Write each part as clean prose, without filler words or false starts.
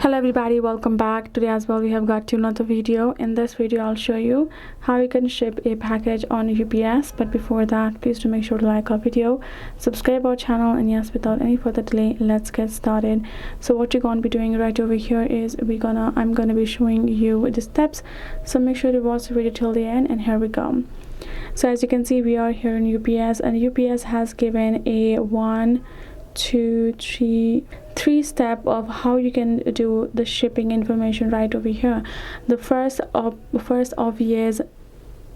Hello everybody, welcome back. Today as well we have got to another video. In this video I'll show you how you can ship a package on UPS, but before that please do make sure to like our video, subscribe our channel, and yes, without any further delay, let's get started. So what you're going to be doing right over here is I'm gonna be showing you the steps, so make sure to watch the video till the end, and here we go. So as you can see, we are here in UPS, and UPS has given a 3 step of how you can do the shipping information right over here. The first obvious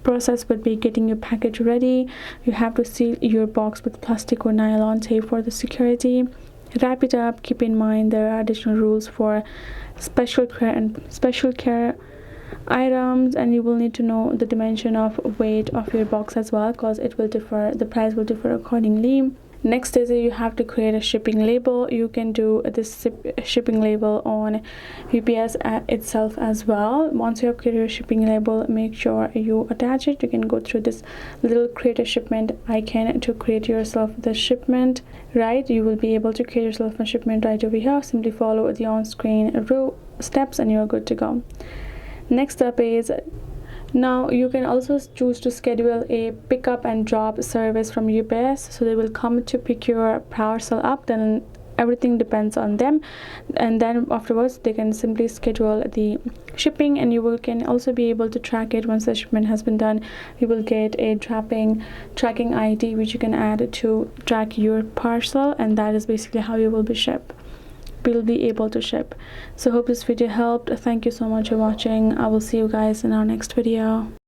process would be getting your package ready. You have to seal your box with plastic or nylon tape for the security. Wrap it up. Keep in mind there are additional rules for special care items, and you will need to know the dimension of weight of your box as well, because it will differ, the price will differ accordingly. Next is you have to create a shipping label. You can do this shipping label on UPS itself as well. Once you have created a shipping label, make sure you attach it. You can go through this little create a shipment icon to create yourself the shipment, right? You will be able to create yourself a shipment right over here. Simply follow the on-screen steps and you're good to go. Next up is, now you can also choose to schedule a pickup and drop service from UPS, so they will come to pick your parcel up. Then everything depends on them, and then afterwards they can simply schedule the shipping, and can also be able to track it. Once the shipment has been done, you will get a tracking ID which you can add to track your parcel, and that is basically how you will be able to ship. So hope this video helped. Thank you so much for watching. I will see you guys in our next video.